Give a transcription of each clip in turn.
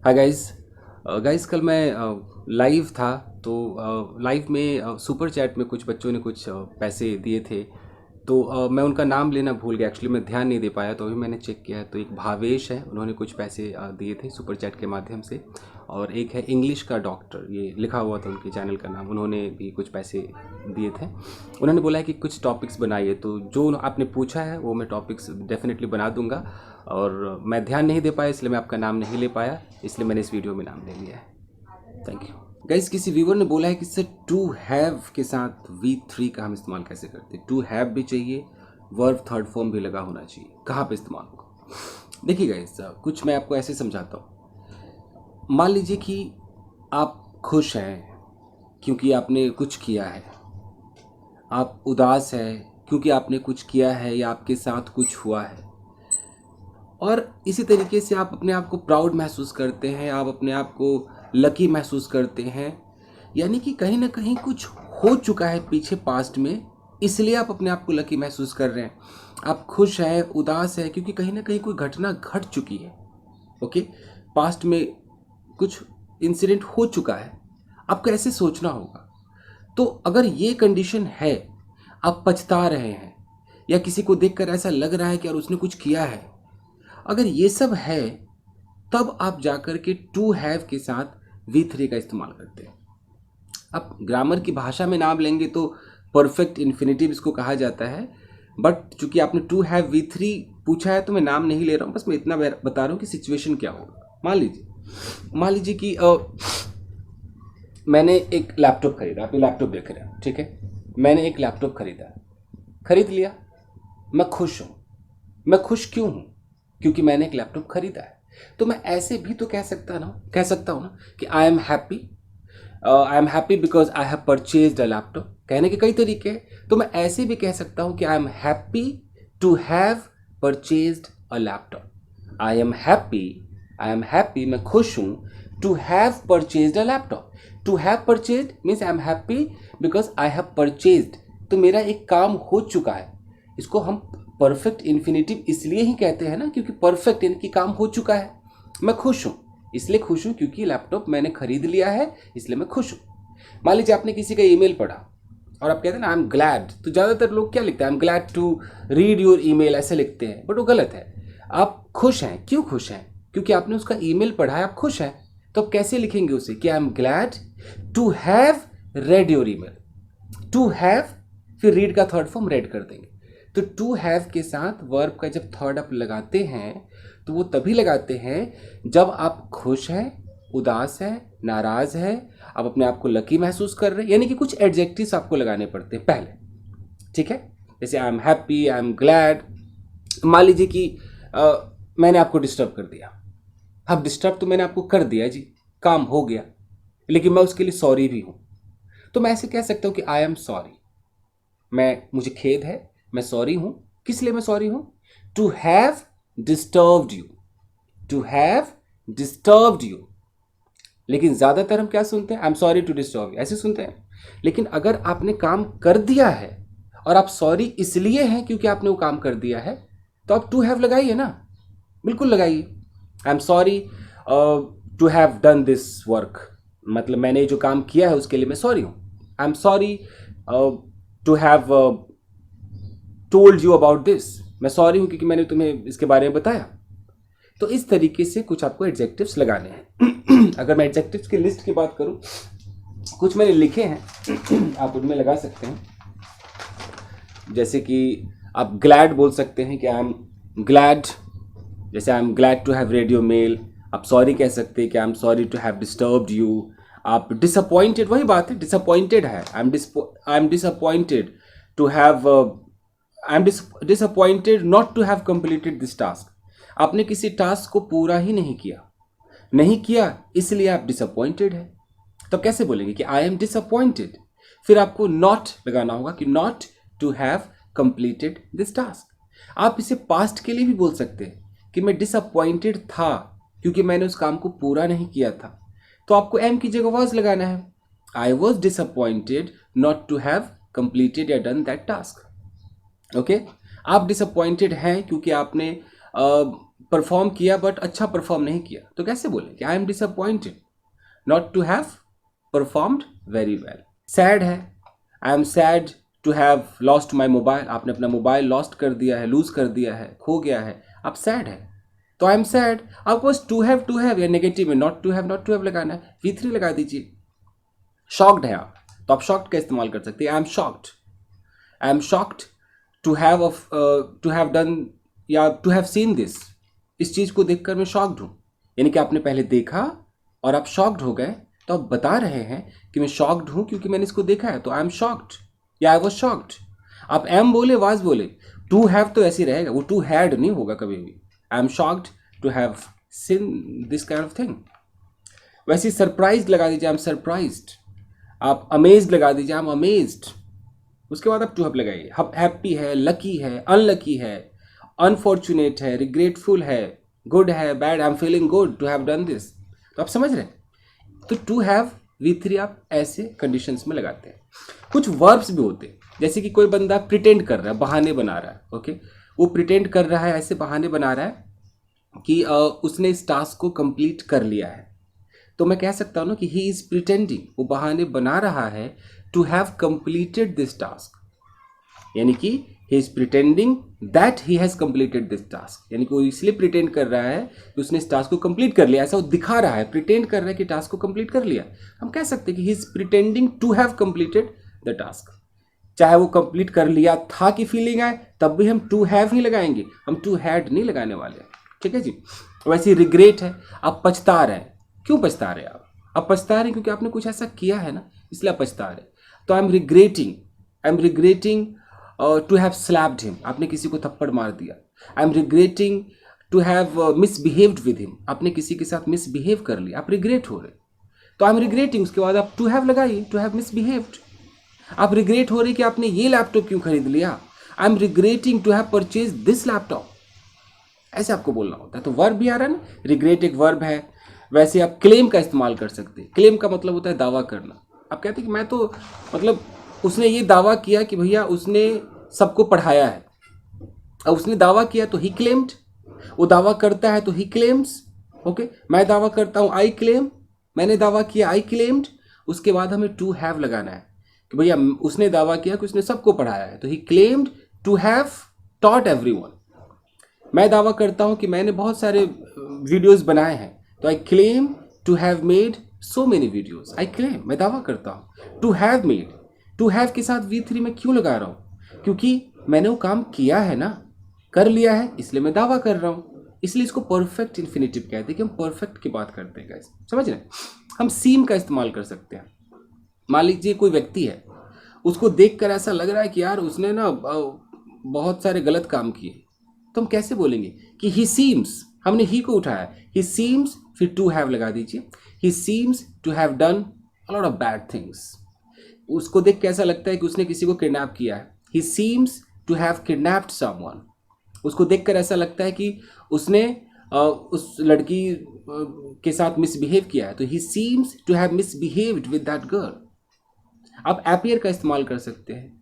Hi guys. Guys कल मैं live था। तो लाइव में सुपर चैट में कुछ बच्चों ने कुछ पैसे दिए थे। तो मैं उनका नाम लेना भूल गया, एक्चुअली मैं ध्यान नहीं दे पाया। तो अभी मैंने चेक किया है, तो एक भावेश है, उन्होंने कुछ पैसे दिए थे सुपर चैट के माध्यम से। और एक है इंग्लिश का डॉक्टर, ये लिखा हुआ था उनके चैनल का नाम, उन्होंने भी कुछ पैसे दिए थे। उन्होंने बोला है कि कुछ टॉपिक्स बनाइए, तो जो आपने पूछा है वो मैं टॉपिक्स डेफिनेटली बना दूंगा। और मैं ध्यान नहीं दे पाया, इसलिए मैं आपका नाम नहीं ले पाया, इसलिए मैंने इस वीडियो में नाम ले लिया है। Thank you guys. किसी व्यूवर ने बोला है कि सर टू हैव के साथ V3 का हम इस्तेमाल कैसे करते हैं। टू हैव भी चाहिए, वर्ब थर्ड फॉर्म भी लगा होना चाहिए, कहाँ पे इस्तेमाल होगा। देखिए गाइस, कुछ मैं आपको ऐसे समझाता हूँ। मान लीजिए कि आप खुश हैं क्योंकि आपने कुछ किया है, आप उदास हैं क्योंकि आपने कुछ किया है या आपके साथ कुछ हुआ है, और इसी तरीके से आप अपने आप को प्राउड महसूस करते हैं, आप अपने आप को लकी महसूस करते हैं। यानी कि कहीं ना कहीं कुछ हो चुका है पीछे पास्ट में, इसलिए आप अपने आप को लकी महसूस कर रहे हैं। आप खुश हैं, उदास हैं क्योंकि कहीं ना कहीं कोई घटना घट चुकी है। ओके, पास्ट में कुछ इंसिडेंट हो चुका है, आपको ऐसे सोचना होगा। तो अगर ये कंडीशन है, आप पछता रहे हैं या किसी को देखकर ऐसा लग रहा है कि यार उसने कुछ किया है, अगर ये सब है, तब आप जाकर के टू हैव के साथ V3 का इस्तेमाल करते हैं। अब ग्रामर की भाषा में नाम लेंगे तो परफेक्ट इन्फिनेटिव इसको कहा जाता है। बट चूंकि आपने टू हैव V3 पूछा है, तो मैं नाम नहीं ले रहा हूँ, बस मैं इतना बता रहा हूँ कि सिचुएशन क्या होगा। मान लीजिए कि मैंने एक लैपटॉप खरीदा। आप ये लैपटॉप देख रहे हैं, ठीक है। मैंने एक लैपटॉप खरीद लिया। मैं खुश हूँ। मैं खुश क्यों हूँ? क्योंकि मैंने एक लैपटॉप खरीदा है। तो मैं ऐसे भी तो कह सकता हूँ ना कि I am happy because I have purchased a laptop. कहने के कई तरीके हैं। तो मैं ऐसे भी कह सकता हूँ कि I am happy to have purchased a laptop. I am happy, मैं खुश हूँ, to have purchased a laptop. To have purchased means I am happy because I have purchased. तो मेरा एक काम हो चुका है। इसको हम परफेक्ट इन्फिनेटिव इसलिए ही कहते हैं ना, क्योंकि परफेक्ट यानी कि काम हो चुका है। मैं खुश हूँ, इसलिए खुश हूँ क्योंकि लैपटॉप मैंने खरीद लिया है, इसलिए मैं खुश हूँ। मान लीजिए आपने किसी का ईमेल पढ़ा और आप कहते हैं ना आई एम ग्लैड, तो ज़्यादातर लोग क्या लिखते हैं, I am glad to read your email, ऐसे लिखते हैं, बट वो गलत है। आप खुश हैं, क्यों खुश हैं? क्योंकि आपने उसका ईमेल पढ़ा है, आप खुश हैं। तो आप कैसे लिखेंगे उसे कि I am glad to have read your email. To have, फिर रीड का थर्ड फॉर्म रेड कर देंगे। तो टू हैव के साथ वर्ब का जब थर्ड अप लगाते हैं, तो वो तभी लगाते हैं जब आप खुश हैं, उदास हैं, नाराज हैं, आप अपने आप को लकी महसूस कर रहे हैं, यानी कि कुछ एडजेक्टिव्स आपको लगाने पड़ते हैं पहले। ठीक है, जैसे I am happy, I am glad. मान लीजिए कि मैंने आपको डिस्टर्ब कर दिया। अब डिस्टर्ब तो मैंने आपको कर दिया जी, काम हो गया, लेकिन मैं उसके लिए सॉरी भी हूं। तो मैं ऐसे कह सकता हूं कि आई एम सॉरी, मुझे खेद है, मैं सॉरी हूं। किस लिए मैं सॉरी हूं? To have disturbed you. To have disturbed you. लेकिन ज्यादातर हम क्या सुनते हैं? I am sorry to disturb you, ऐसे सुनते हैं। लेकिन अगर आपने काम कर दिया है और आप सॉरी इसलिए हैं क्योंकि आपने वो काम कर दिया है, तो आप टू हैव लगाइए ना, बिल्कुल लगाइए। I am sorry to have done this work, मतलब मैंने जो काम किया है उसके लिए मैं सॉरी हूं। I am sorry to have told you about this, मैं सॉरी हूं क्योंकि मैंने तुम्हें इसके बारे में बताया। तो इस तरीके से कुछ आपको एडजेक्टिव्स लगाने हैं। अगर मैं एडजेक्टिव्स की लिस्ट की बात करूं, कुछ मैंने लिखे हैं, आप उनमें लगा सकते हैं। जैसे कि आप ग्लैड बोल सकते हैं कि आई एम ग्लैड, जैसे I am glad to have read your mail. आप सॉरी कह सकते हैं कि I am sorry to have disturbed you. आप डिसअपॉइंटेड, वही बात है, डिसअपॉइंटेड है, I am disappointed to have, I am disappointed not to have completed this task. आपने किसी टास्क को पूरा ही नहीं किया, इसलिए आप डिसअपॉइंटेड है। तो कैसे बोलेंगे कि आई एम डिसअपॉइंटेड? फिर आपको नॉट लगाना होगा कि not to have completed this task. आप इसे पास्ट के लिए भी बोल सकते हैं कि मैं डिसअपॉइंटेड था क्योंकि मैंने उस काम को पूरा नहीं किया था। तो आपको एम की जगह वॉज लगाना है। I was disappointed not to have completed या डन दैट टास्क। ओके, आप डिसअपॉइंटेड हैं क्योंकि आपने परफॉर्म किया बट अच्छा परफॉर्म नहीं किया, तो कैसे बोले कि I am disappointed not to have performed very well. Sad है, I am sad to have lost my mobile, आपने अपना मोबाइल लॉस्ट कर दिया है, लूज कर दिया है, खो गया है, आप सैड है, तो आई एम सैड। आपको बस टू हैव या नेगेटिव में नॉट टू हैव लगाना है, V3 लगा दीजिए। शॉक्ड है आप, तो आप शॉक्ड का इस्तेमाल कर सकते हैं, I am shocked to have done या टू हैव सीन दिस, इस चीज़ को देखकर मैं शॉक्ड हूँ, यानी कि आपने पहले देखा और आप शॉक्ड हो गए, तो आप बता रहे हैं कि मैं शॉक्ड हूँ क्योंकि मैंने इसको देखा है, तो आई एम शॉक्ड या आई वॉज शॉक्ड। आप एम बोले वाज बोले, टू हैव तो ऐसे ही रहेगा, वो टू हैड नहीं होगा कभी भी। I am shocked to have seen this kind of thing. वैसे सरप्राइज लगा दीजिए, आई एम सरप्राइज्ड। आप अमेज्ड लगा दीजिए, आई एम अमेज्ड। उसके बाद आप टू हैव लगाइए। हैप्पी है, लकी है, अनलकी है, अनफॉर्चुनेट है, रिग्रेटफुल है, गुड है, bad, I am feeling good to have done this. तो आप समझ रहे हैं, तो टू हैव V3 आप ऐसे कंडीशंस में लगाते हैं। कुछ वर्ब्स भी होते हैं, जैसे कि कोई बंदा प्रिटेंड कर रहा है, बहाने बना रहा है, ओके, वो प्रिटेंड कर रहा है, ऐसे बहाने बना रहा है कि उसने इस टास्क को कंप्लीट कर लिया है, तो मैं कह सकता हूँ ना कि ही इज प्रिटेंडिंग, वो बहाने बना रहा है to have completed this task, यानी कि he is pretending that he has completed this task, यानी कि वो इसलिए प्रिटेंड कर रहा है कि उसने इस टास्क को कंप्लीट कर लिया, ऐसा वो दिखा रहा है, प्रिटेंड कर रहा है कि टास्क को कंप्लीट कर लिया। हम कह सकते हैं कि he is pretending to have completed the task. चाहे वो कंप्लीट कर लिया था कि फीलिंग आए, तब भी हम टू हैव ही लगाएंगे, हम टू हैड नहीं लगाने वाले, ठीक है जी। वैसे रिग्रेट है, आप पछता रहे हैं। क्यों पछता रहे हैं आप पछता रहे हैं क्योंकि आपने कुछ ऐसा किया है ना, इसलिए आप पछता रहे हैं। तो I am regretting to have slapped him, आपने किसी को थप्पड़ मार दिया। I am regretting to have misbehaved with him, आपने किसी के साथ मिसबिहेव कर लिया, आप रिग्रेट हो रहे। तो आई एम रिग्रेटिंग, उसके बाद आप टू हैव लगाइए, टू हैव मिसबिहेव्ड। आप रिग्रेट हो रही कि आपने ये लैपटॉप क्यों खरीद लिया, I am regretting to have purchase this laptop, ऐसे आपको बोलना होता है। तो वर्ब भी आ रहा है ना, रिग्रेट एक वर्ब है। वैसे आप क्लेम का इस्तेमाल कर सकते हैं। क्लेम का मतलब होता है दावा करना। आप कहते हैं कि मैं तो मतलब उसने ये दावा किया कि भैया उसने सबको पढ़ाया है, अब उसने दावा किया तो ही क्लेम्ड, वो दावा करता है तो ही क्लेम्स, ओके। मैं दावा करता हूँ, आई क्लेम, मैंने दावा किया, आई क्लेम्ड। उसके बाद हमें टू हैव लगाना है कि भैया उसने दावा किया कि उसने सबको पढ़ाया है, तो he claimed to have taught everyone. मैं दावा करता हूँ कि मैंने बहुत सारे वीडियोस बनाए हैं, तो I claim to have made so many videos. I claim, मैं दावा करता हूँ। To have made, to have के साथ V3 में क्यों लगा रहा हूँ, क्योंकि मैंने वो काम किया है ना, कर लिया है, इसलिए मैं दावा कर रहा हूँ। इसलिए इसको परफेक्ट इन्फिनेटिव कहते हैं कि हम परफेक्ट की बात करते हैं गाइस, समझ रहे हैं। हम सीम का इस्तेमाल कर सकते हैं। मान लीजिए कोई व्यक्ति है, उसको देखकर ऐसा लग रहा है कि यार उसने ना बहुत सारे गलत काम किए, तो हम कैसे बोलेंगे कि ही सीम्स, हमने ही को उठाया, ही सीम्स, फिर टू हैव लगा दीजिए। He seems to have done a lot of bad things. उसको देख के ऐसा लगता है कि उसने किसी को किडनैप किया है। He seems to have kidnapped someone. उसको देखकर ऐसा लगता है कि उसने उस लड़की के साथ मिसबिहेव किया है, तो he seems to have misbehaved with that girl. आप एपियर का इस्तेमाल कर सकते हैं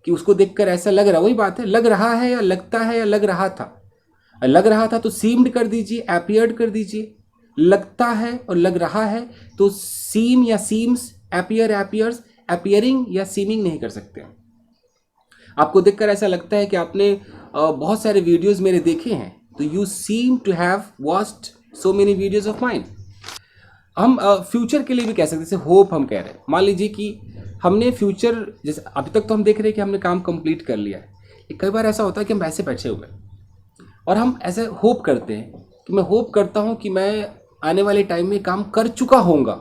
कि उसको देखकर ऐसा लग रहा, वही बात है, लग रहा है या लगता है या लग रहा था। लग रहा था तो सीम्ड कर दीजिए, एपियर्ड कर दीजिए। लगता है और लग रहा है तो सीम या सीम्स, एपियर, एपियर्स, एपियरिंग या सीमिंग नहीं कर सकते। आपको देखकर ऐसा लगता है कि आपने बहुत सारे वीडियोस मेरे देखे हैं, तो you seem to have watched so many videos of mine. हम फ्यूचर के लिए भी कह सकते हैं, जैसे होप हम कह रहे हैं। मान लीजिए कि हमने फ्यूचर, जैसे अभी तक तो हम देख रहे हैं कि हमने काम कंप्लीट कर लिया है, कई बार ऐसा होता है कि हम ऐसे बैठे हुए और हम ऐसे होप करते हैं कि मैं होप करता हूँ कि मैं आने वाले टाइम में काम कर चुका होऊंगा,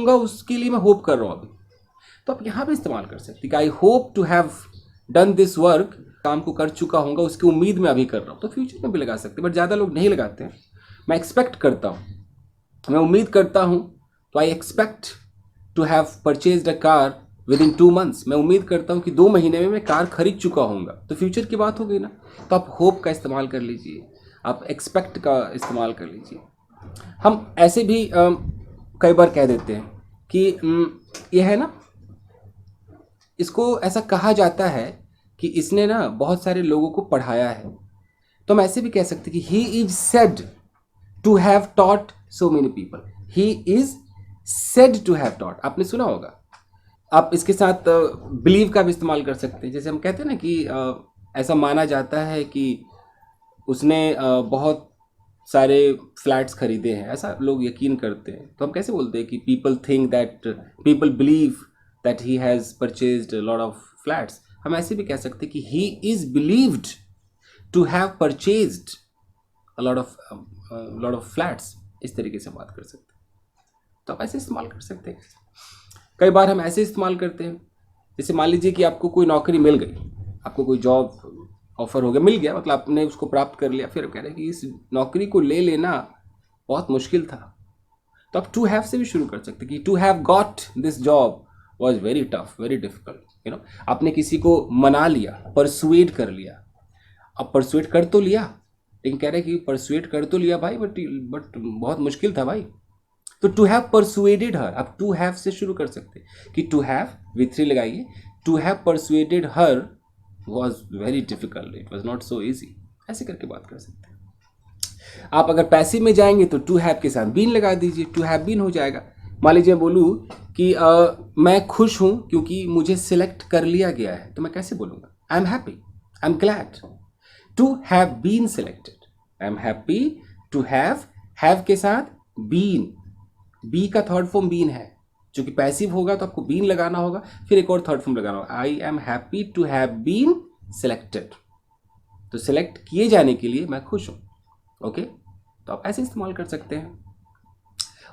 उसके लिए मैं होप कर रहा हूँ अभी। तो आप यहाँ पे इस्तेमाल कर सकते हैं कि I hope to have done this work, काम को कर चुका होऊंगा, उसकी उम्मीद में अभी कर रहा हूँ। तो फ्यूचर में भी लगा सकते हैं, बट ज़्यादा लोग नहीं लगाते हैं। मैं एक्सपेक्ट करता हूँ, मैं उम्मीद करता हूँ, तो I expect to have purchased a car within 2 months। मैं उम्मीद करता हूँ कि 2 महीने में मैं कार खरीद चुका होऊंगा। तो फ्यूचर की बात हो गई ना, तो आप होप का इस्तेमाल कर लीजिए, आप एक्सपेक्ट का इस्तेमाल कर लीजिए। हम ऐसे भी कई बार कह देते हैं कि यह है ना, इसको ऐसा कहा जाता है कि इसने ना बहुत सारे लोगों को पढ़ाया है, तो हम ऐसे भी कह सकते हैं कि he is said to have taught so many people. He is said to have taught, आपने सुना होगा। आप इसके साथ बिलीव का भी इस्तेमाल कर सकते हैं। जैसे हम कहते हैं ना कि ऐसा माना जाता है कि उसने बहुत सारे फ्लैट्स खरीदे हैं, ऐसा लोग यकीन करते हैं। तो हम कैसे बोलते हैं कि people think that, people believe that he has purchased lot of flats. हम ऐसे भी कह सकते हैं कि he is believed to have purchased lot of flats. इस तरीके से बात कर सकते हैं। तो आप ऐसे इस्तेमाल कर सकते हैं। कई बार हम ऐसे इस्तेमाल करते हैं, जैसे मान लीजिए कि आपको कोई नौकरी मिल गई, आपको कोई जॉब ऑफर हो गया, मिल गया, मतलब आपने उसको प्राप्त कर लिया। फिर कह रहे हैं कि इस नौकरी को ले लेना बहुत मुश्किल था। तो आप टू हैव से भी शुरू कर सकते हैं कि to have got this job was very tough, very difficult, you know. आपने किसी को मना लिया, परसुएड कर लिया। अब परसुएड कर तो लिया, लेकिन कह रहे हैं कि परसुएड कर तो लिया भाई, बट बहुत मुश्किल था भाई। तो टू हैव परसुएडेड हर, आप टू हैव से शुरू कर सकते हैं कि टू हैव V3 लगाइए, to have persuaded her was very difficult, it was not so easy. ऐसे करके बात कर सकते हैं। आप अगर पैसिव में जाएंगे तो टू हैव के साथ बीन लगा दीजिए, टू हैव बीन हो जाएगा। मान लीजिए बोलूँ कि मैं खुश हूँ क्योंकि मुझे सिलेक्ट कर लिया गया है, तो मैं कैसे बोलूँगा? I am happy, I am glad to have been selected. I am happy to have के साथ बीन, बी का थर्ड फॉर्म बीन है, जो कि पैसिव होगा तो आपको बीन लगाना होगा, फिर एक और थर्ड फॉर्म लगाना होगा। I am happy to have been selected, तो सिलेक्ट किए जाने के लिए मैं खुश हूँ। ओके, तो आप ऐसे इस्तेमाल कर सकते हैं।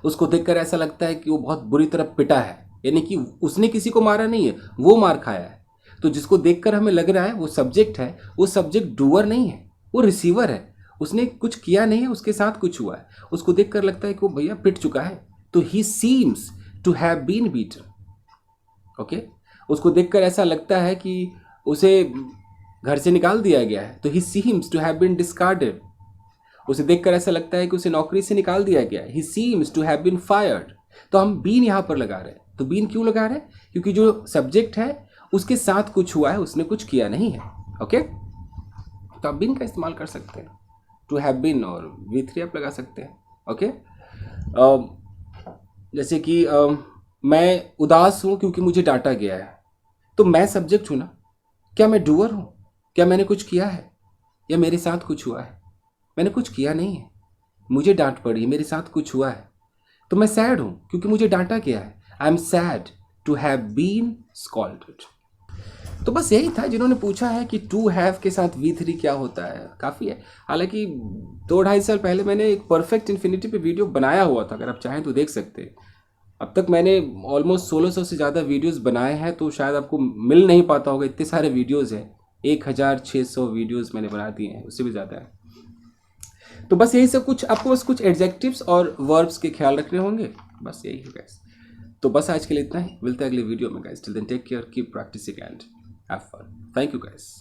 उसको देखकर ऐसा लगता है कि वो बहुत बुरी तरह पिटा है, यानी कि उसने किसी को मारा नहीं है, वो मार खाया है। तो जिसको देखकर हमें लग रहा है वो सब्जेक्ट है, वो सब्जेक्ट डूअर नहीं है, वो रिसीवर है। उसने कुछ किया नहीं है, उसके साथ कुछ हुआ है। उसको देखकर लगता है कि वो भैया पिट चुका है, तो he seems to have been beaten. Okay, उसको देखकर ऐसा लगता है कि उसे घर से निकाल दिया गया है, तो he seems to have been discarded. उसे देखकर ऐसा लगता है कि उसे नौकरी से निकाल दिया गया है, he seems to have been fired. तो हम बीन यहाँ पर लगा रहे हैं। तो बीन क्यों लगा रहे हैं? क्योंकि जो सब्जेक्ट है उसके साथ कुछ हुआ है, उसने कुछ किया नहीं है। ओके, तो आप बीन का इस्तेमाल कर सकते हैं, टू हैव बीन, और V3 आप लगा सकते हैं। ओके, जैसे कि मैं उदास हूँ क्योंकि मुझे डांटा गया है, तो मैं सब्जेक्ट हूँ ना। क्या मैं डूअर हूँ? क्या मैंने कुछ किया है या मेरे साथ कुछ हुआ है? मैंने कुछ किया नहीं है, मुझे डांट पड़ी, मेरे साथ कुछ हुआ है। तो मैं सैड हूँ क्योंकि मुझे डांटा गया है। I am sad to have been scolded. तो बस यही था जिन्होंने पूछा है कि टू हैव के साथ V3 क्या होता है। काफ़ी है, हालांकि 2-2.5 साल पहले मैंने एक परफेक्ट इन्फिनिटी पे वीडियो बनाया हुआ था, अगर आप चाहें तो देख सकते हैं। अब तक मैंने ऑलमोस्ट 1600 से ज़्यादा वीडियोस बनाए हैं, तो शायद आपको मिल नहीं पाता होगा, इतने सारे वीडियोस हैं। 1600 वीडियोस मैंने बना दिए हैं, उससे भी ज़्यादा है। तो बस यही सब कुछ, आपको बस कुछ एडजेक्टिव्स और वर्ब्स के ख्याल रखने होंगे, बस यही है गाइस। तो बस आज के लिए इतना ही, मिलते हैं अगले वीडियो में guys. Till then take care, keep practising and have fun. Thank you guys.